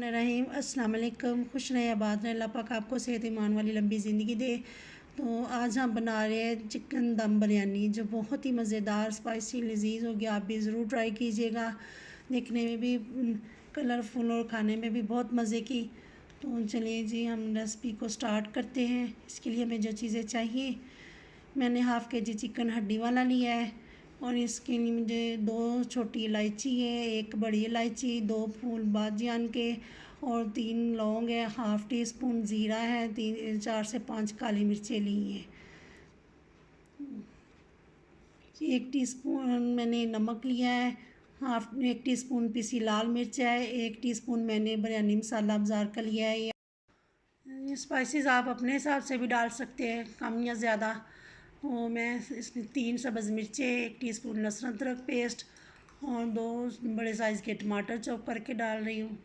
रहीम अस्सलाम वालेकुम। खुश रहें, आबाद रहें, अल्लाह पाक आपको सेहत ईमान वाली लंबी ज़िंदगी दे। तो आज हम बना रहे हैं चिकन दम बिरयानी, जो बहुत ही मज़ेदार स्पाइसी लजीज होगी। आप भी ज़रूर ट्राई कीजिएगा। देखने में भी कलरफुल और खाने में भी बहुत मज़े की। तो चलिए जी, हम रेसिपी को स्टार्ट करते हैं। इसके लिए हमें जो चीज़ें चाहिए, मैंने हाफ़ के जी चिकन हड्डी वाला लिया है और इसके लिए मुझे 2 छोटी इलायची है, 1 बड़ी इलायची, 2 फूल बादियान के और 3 लौंग है, हाफ़ टी स्पून ज़ीरा है, 4 से 5 काली मिर्चें ली हैं। 1 टीस्पून मैंने नमक लिया है, 1 टीस्पून पिसी लाल मिर्च है, 1 टीस्पून मैंने बिरयानी मसाला बाज़ार का लिया है। ये स्पाइसेस आप अपने हिसाब से भी डाल सकते हैं, कम या ज़्यादा। तो मैं इसमें 3 सब्ज़ मिर्चें, 1 टीस्पून लहसुन अदरक पेस्ट और 2 बड़े साइज़ के टमाटर चॉप करके डाल रही हूँ।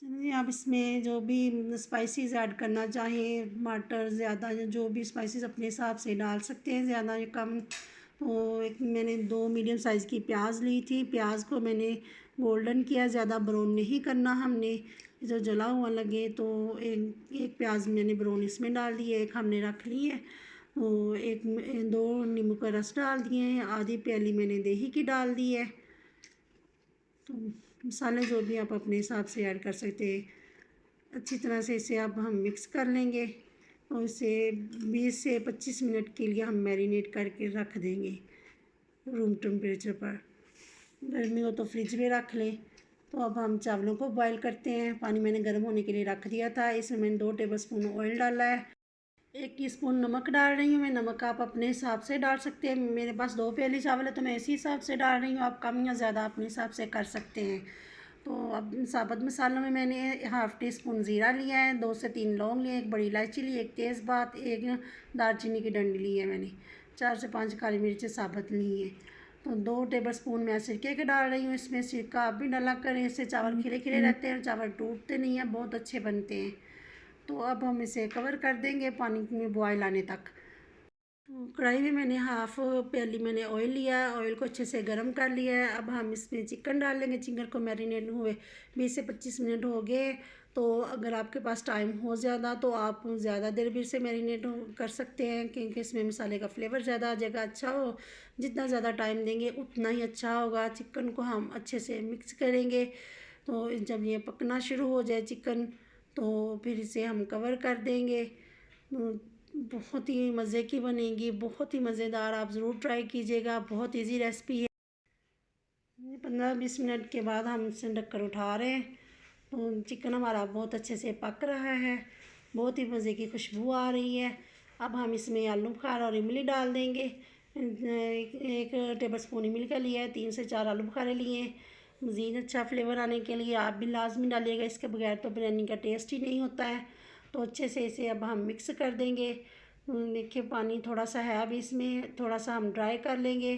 चलिए, आप इसमें जो भी स्पाइसेस ऐड करना चाहें, टमाटर ज़्यादा या जो भी स्पाइसेस अपने हिसाब से डाल सकते हैं, ज़्यादा या कम। तो एक मैंने 2 मीडियम साइज़ की प्याज ली थी। प्याज को मैंने गोल्डन किया, ज़्यादा ब्राउन नहीं करना हमने, जो जला हुआ लगे। तो एक प्याज मैंने ब्राउन इसमें डाल दी है, एक हमने रख ली है। तो 2 नींबू का रस डाल दिए हैं, आधी प्याली मैंने दही की डाल दी है। तो मसाले जो भी आप अपने हिसाब से ऐड कर सकते हैं। अच्छी तरह से इसे अब हम मिक्स कर लेंगे और इसे 20 से 25 मिनट के लिए हम मैरिनेट करके रख देंगे रूम टेम्परेचर पर। गर्मी हो तो फ्रिज में रख लें। तो अब हम चावलों को बॉईल करते हैं। पानी मैंने गर्म होने के लिए रख दिया था। इसमें मैंने 2 टेबलस्पून ऑयल डाला है, 1 टीस्पून नमक डाल रही हूँ मैं। नमक आप अपने हिसाब से डाल सकते हैं। मेरे पास 2 प्याली चावल है तो मैं इसी हिसाब से डाल रही हूँ। आप कम या ज़्यादा अपने हिसाब से कर सकते हैं। तो अब साबुत मसालों में मैंने हाफ़ टी स्पून ज़ीरा लिया है, 2 से 3 लौंग लिए, 1 बड़ी इलायची ली, 1 तेज़पात, 1 दालचीनी की डंडी ली है मैंने, 4 से 5 काली मिर्चें साबुत ली हैं। तो 2 टेबलस्पून मैं सिरके के डाल रही हूँ। इसमें सिरका आप भी डाला करें, इससे चावल खिले खिले रहते हैं, चावल टूटते नहीं हैं, बहुत अच्छे बनते हैं। तो अब हम इसे कवर कर देंगे पानी में बॉयल आने तक। तो कढ़ाई में मैंने हाफ़ प्याली मैंने ऑयल लिया है, ऑयल को अच्छे से गर्म कर लिया है। अब हम इसमें चिकन डाल लेंगे। चिकन को मैरिनेट हुए 20 से 25 मिनट हो गए। तो अगर आपके पास टाइम हो ज़्यादा तो आप ज़्यादा देर भी इसे मैरिनेट कर सकते हैं, क्योंकि इसमें मसाले का फ्लेवर ज़्यादा आ जाएगा। अच्छा हो, जितना ज़्यादा टाइम देंगे उतना ही अच्छा होगा। चिकन को हम अच्छे से मिक्स करेंगे। तो जब ये पकना शुरू हो जाए चिकन, तो फिर इसे हम कवर कर देंगे। बहुत ही मज़े की बनेगी, बहुत ही मज़ेदार। आप ज़रूर ट्राई कीजिएगा, बहुत इजी रेसिपी है। 15-20 मिनट के बाद हम इसे ढककर उठा रहे हैं। तो चिकन हमारा बहुत अच्छे से पक रहा है, बहुत ही मज़े की खुशबू आ रही है। अब हम इसमें आलू बुखारा और इमली डाल देंगे। 1 टेबल स्पून इमली का लिया है, 3 से 4 आलू बुखारे लिए हैं। मज़ीद अच्छा फ्लेवर आने के लिए आप भी लाजमी डालिएगा, इसके बगैर तो बिरयानी का टेस्ट ही नहीं होता है। तो अच्छे से इसे अब हम मिक्स कर देंगे। देखिए, पानी थोड़ा सा है, अभी इसमें थोड़ा सा हम ड्राई कर लेंगे।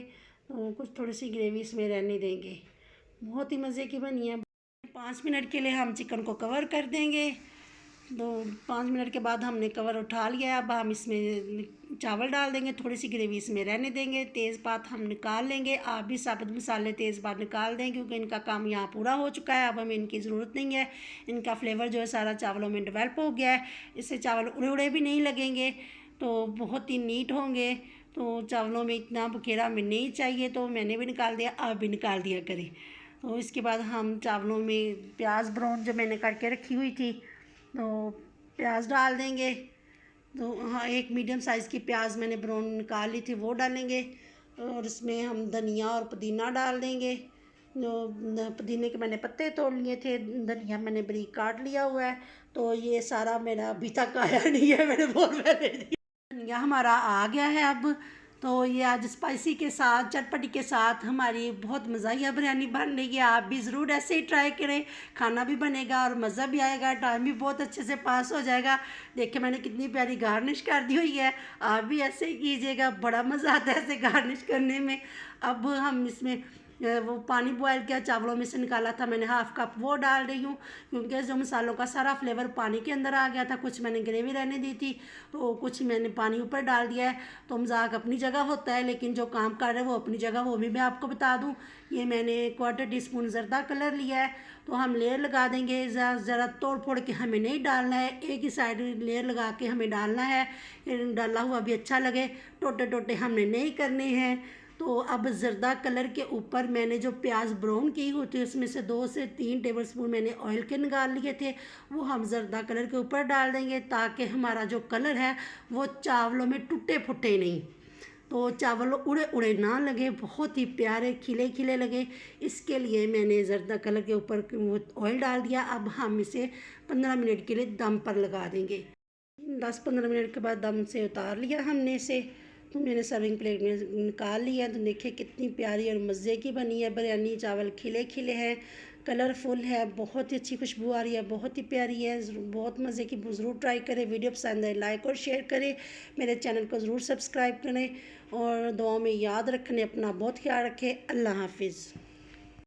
कुछ थोड़ी सी ग्रेवी इसमें रहने देंगे। बहुत ही मज़े की बनी है। 5 मिनट के लिए हम चिकन को कवर कर देंगे। तो 5 मिनट के बाद हमने कवर उठा लिया है। अब हम इसमें चावल डाल देंगे, थोड़ी सी ग्रेवी इसमें रहने देंगे। तेज़पात हम निकाल लेंगे। आप भी साबुत मसाले तेज़पात निकाल दें, क्योंकि इनका काम यहाँ पूरा हो चुका है। अब हमें इनकी ज़रूरत नहीं है। इनका फ्लेवर जो है सारा चावलों में डेवलप हो गया है। इससे चावल उड़े उड़े भी नहीं लगेंगे, तो बहुत ही नीट होंगे। तो चावलों में इतना बखेरा हमें नहीं चाहिए, तो मैंने भी निकाल दिया, आप भी निकाल दिया करें। तो इसके बाद हम चावलों में प्याज ब्राउन जो मैंने करके रखी हुई थी, तो प्याज डाल देंगे। तो हाँ, 1 मीडियम साइज़ की प्याज मैंने ब्राउन निकाल ली थी, वो डालेंगे। और इसमें हम धनिया और पुदीना डाल देंगे। जो पुदीने के मैंने पत्ते तोड़ लिए थे, धनिया मैंने बारीक काट लिया हुआ है। तो ये सारा मेरा अभी तक आया नहीं है, मैंने बहुत पहले दिया। धनिया हमारा आ गया है अब। तो ये आज स्पाइसी के साथ, चटपटी के साथ हमारी बहुत मज़ाहिया बिरयानी बन रही है। आप भी ज़रूर ऐसे ही ट्राई करें, खाना भी बनेगा और मज़ा भी आएगा, टाइम भी बहुत अच्छे से पास हो जाएगा। देखिए, मैंने कितनी प्यारी गार्निश कर दी हुई है। आप भी ऐसे ही कीजिएगा, बड़ा मज़ा आता है ऐसे गार्निश करने में। अब हम इसमें वो पानी बॉयल किया, चावलों में से निकाला था मैंने, हाफ़ कप वो डाल रही हूँ, क्योंकि जो मसालों का सारा फ्लेवर पानी के अंदर आ गया था। कुछ मैंने ग्रेवी रहने दी थी, तो कुछ मैंने पानी ऊपर डाल दिया है। तो मजाक अपनी जगह होता है, लेकिन जो काम कर रहे हैं वो अपनी जगह, वो भी मैं आपको बता दूँ। ये मैंने 1/4 टीस्पून ज़रदा कलर लिया है, तो हम लेयर लगा देंगे। ज़रा तोड़ फोड़ के हमें नहीं डालना है, एक ही साइड लेयर लगा के हमें डालना है, डाला हुआ भी अच्छा लगे, टोटे टोटे हमने नहीं करने हैं। तो अब ज़रदा कलर के ऊपर मैंने जो प्याज ब्राउन की हुई थी, उसमें से 2 से 3 टेबलस्पून मैंने ऑयल के निकाल लिए थे, वो हम ज़रदा कलर के ऊपर डाल देंगे, ताकि हमारा जो कलर है वो चावलों में टूटे फुटे नहीं, तो चावल उड़े उड़े ना लगे, बहुत ही प्यारे खिले खिले लगे। इसके लिए मैंने ज़रदा कलर के ऊपर ऑयल डाल दिया। अब हम इसे 15 मिनट के लिए दम पर लगा देंगे। 10-15 मिनट के बाद दम से उतार लिया हमने इसे, तो मैंने सर्विंग प्लेट में निकाल लिया। तो देखिए कितनी प्यारी और मज़े की बनी है बिरयानी। चावल खिले खिले हैं, कलरफुल है, बहुत ही अच्छी खुशबू आ रही है, बहुत ही प्यारी है, बहुत मज़े की। ज़रूर ट्राई करें। वीडियो पसंद आए लाइक और शेयर करें, मेरे चैनल को ज़रूर सब्सक्राइब करें और दुआओं में याद रखने, अपना बहुत ख्याल रखें। अल्लाह हाफिज़।